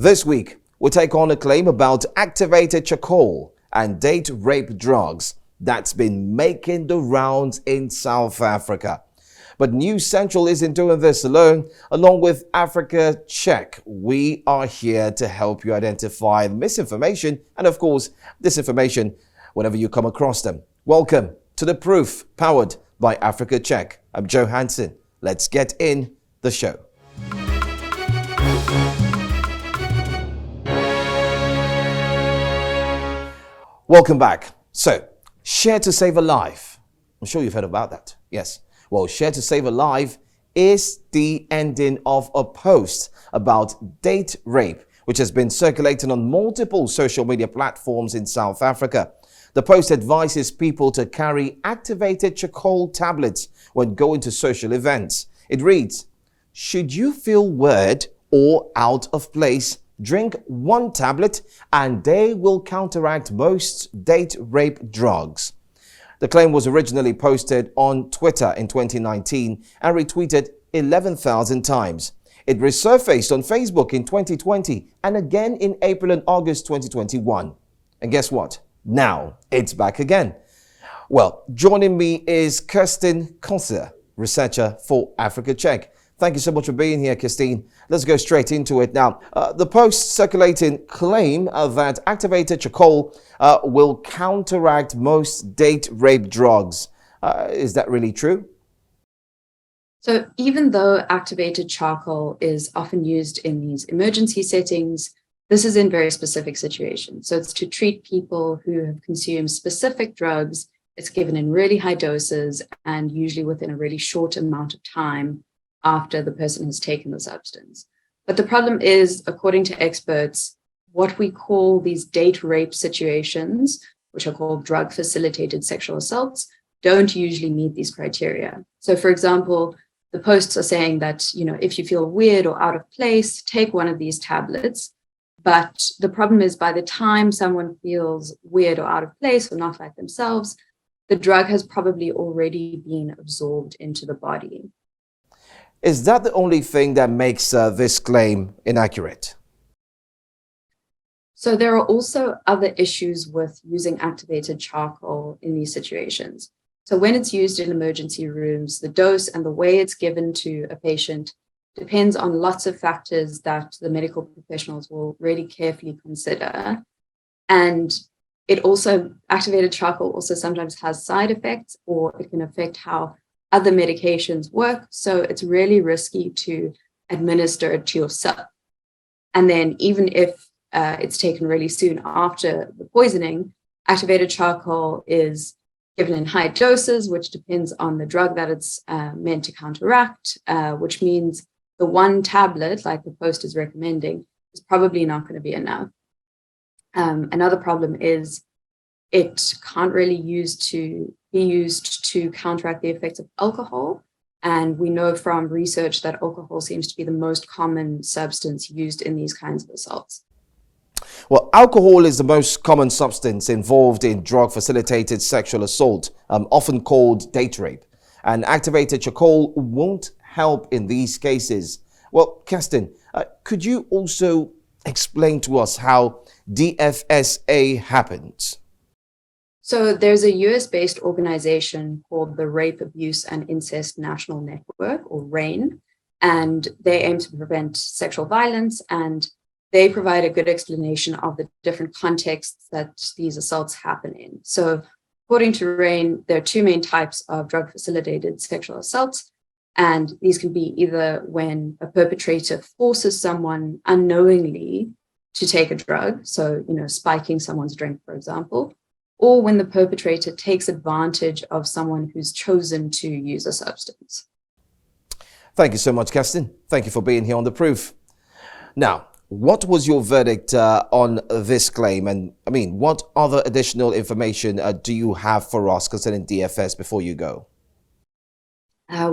This week, we'll take on a claim about activated charcoal and date rape drugs that's been making the rounds in South Africa. But News Central isn't doing this alone. Along with Africa Check, we are here to help you identify misinformation and, of course, disinformation whenever you come across them. Welcome to The Proof, powered by Africa Check. I'm Joe Hanson. Let's get in the show. Welcome back. So, share to save a life. I'm sure you've heard about that. Yes. Well, share to save a life is the ending of a post about date rape, which has been circulating on multiple social media platforms in South Africa. The post advises people to carry activated charcoal tablets when going to social events. It reads, should you feel weird or out of place, drink one tablet and they will counteract most date rape drugs. The claim was originally posted on Twitter in 2019 and retweeted 11,000 times. It resurfaced on Facebook in 2020 and again in April and August 2021. And guess what? Now it's back again. Well, joining me is Kirsten, Cosser, researcher for Africa Check. Thank you so much for being here, Kirsten. Let's go straight into it now. The post circulating claim that activated charcoal will counteract most date rape drugs. Is that really true? So even though activated charcoal is often used in these emergency settings, this is in very specific situations. So it's to treat people who have consumed specific drugs. It's given in really high doses and usually within a really short amount of time after the person has taken the substance. But the problem is, according to experts, what we call these date rape situations, which are called drug-facilitated sexual assaults, don't usually meet these criteria. So for example, the posts are saying that, if you feel weird or out of place, take one of these tablets. But the problem is, by the time someone feels weird or out of place or not like themselves, the drug has probably already been absorbed into the body. Is that the only thing that makes this claim inaccurate? So there are also other issues with using activated charcoal in these situations. So when it's used in emergency rooms, the dose and the way it's given to a patient depends on lots of factors that the medical professionals will really carefully consider. And activated charcoal also sometimes has side effects, or it can affect how other medications work. So it's really risky to administer it to yourself. And then even if it's taken really soon after the poisoning, activated charcoal is given in high doses, which depends on the drug that it's meant to counteract, which means the one tablet, like the post is recommending, is probably not going to be enough. Another problem is it can't really be used to counteract the effects of alcohol. And we know from research that alcohol seems to be the most common substance used in these kinds of assaults. Well, alcohol is the most common substance involved in drug-facilitated sexual assault, often called date rape. And activated charcoal won't help in these cases. Well, Kirsten, could you also explain to us how DFSA happens? So there's a US-based organization called the Rape, Abuse and Incest National Network, or RAIN, and they aim to prevent sexual violence, and they provide a good explanation of the different contexts that these assaults happen in. So according to RAIN, there are two main types of drug-facilitated sexual assaults, and these can be either when a perpetrator forces someone unknowingly to take a drug, so, spiking someone's drink, for example, or when the perpetrator takes advantage of someone who's chosen to use a substance. Thank you so much, Kirsten. Thank you for being here on The Proof. Now, what was your verdict on this claim? And what other additional information do you have for us concerning DFS before you go?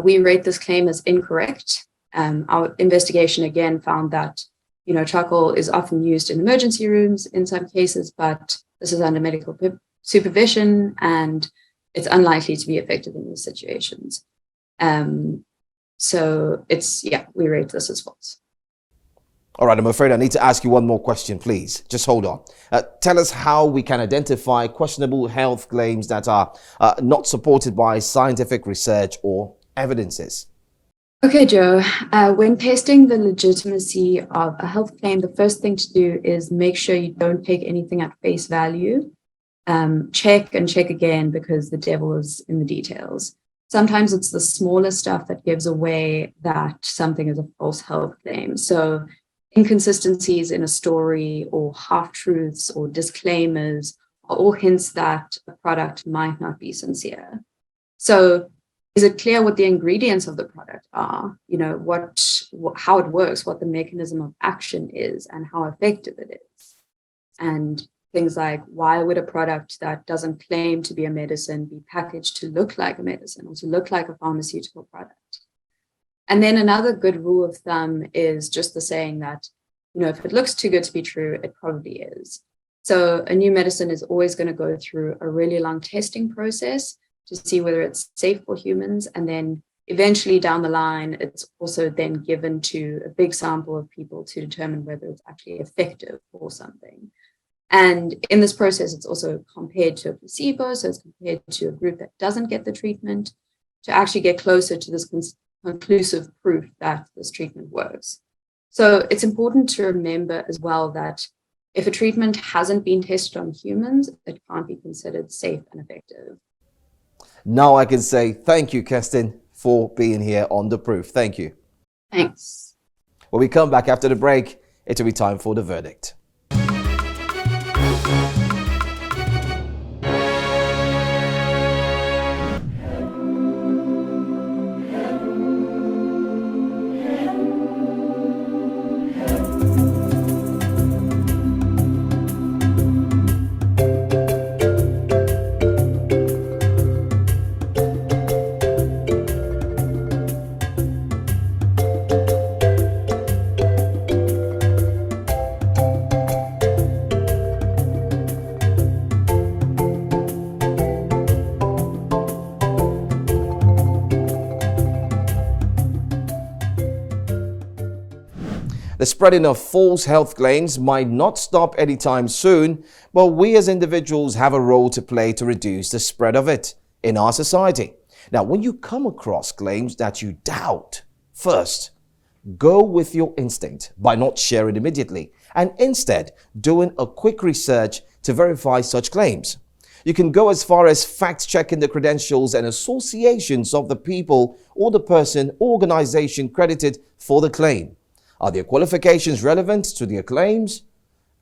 We rate this claim as incorrect. Our investigation again found that, charcoal is often used in emergency rooms in some cases, but this is under medical supervision and it's unlikely to be effective in these situations. So we rate this as false. All right, I'm afraid I need to ask you one more question, please. Just hold on. Tell us how we can identify questionable health claims that are not supported by scientific research or evidences. Okay, Joe. When testing the legitimacy of a health claim, the first thing to do is make sure you don't take anything at face value. Check and check again, because the devil is in the details. Sometimes it's the smaller stuff that gives away that something is a false health claim. So inconsistencies in a story or half-truths or disclaimers are all hints that a product might not be sincere. So is it clear what the ingredients of the product are? You know, how it works, what the mechanism of action is, and how effective it is. And things like, why would a product that doesn't claim to be a medicine be packaged to look like a medicine or to look like a pharmaceutical product? And then another good rule of thumb is just the saying that, you know, if it looks too good to be true, it probably is. So a new medicine is always going to go through a really long testing process to see whether it's safe for humans. And then eventually down the line, it's also then given to a big sample of people to determine whether it's actually effective for something. And in this process, it's also compared to a placebo. So it's compared to a group that doesn't get the treatment to actually get closer to this conclusive proof that this treatment works. So it's important to remember as well that if a treatment hasn't been tested on humans, it can't be considered safe and effective. Now I can say thank you, Kirsten, for being here on The Proof. Thank you. Thanks. When we come back after the break, it'll be time for the verdict. The spreading of false health claims might not stop anytime soon, but we as individuals have a role to play to reduce the spread of it in our society. Now, when you come across claims that you doubt, first, go with your instinct by not sharing immediately and instead doing a quick research to verify such claims. You can go as far as fact-checking the credentials and associations of the people or the person or organization credited for the claim. Are their qualifications relevant to their claims?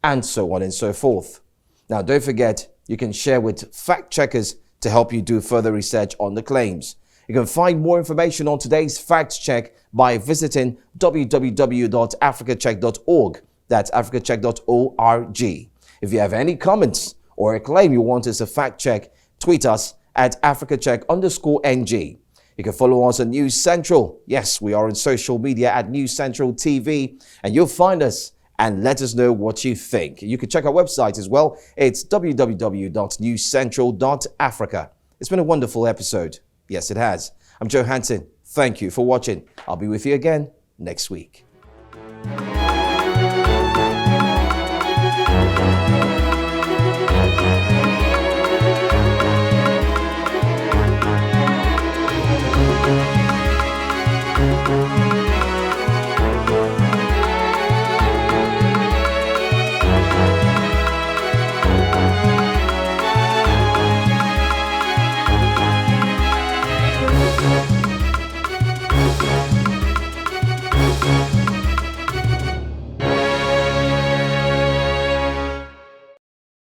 And so on and so forth. Now, don't forget, you can share with fact checkers to help you do further research on the claims. You can find more information on today's fact check by visiting www.africacheck.org. That's africacheck.org. If you have any comments or a claim you want us to fact check, tweet us at africacheck_NG. You can follow us on News Central. Yes, we are on social media at News Central TV, and you'll find us and let us know what you think. You can check our website as well. It's www.newscentral.africa. It's been a wonderful episode. Yes, it has. I'm Joe Hanson. Thank you for watching. I'll be with you again next week.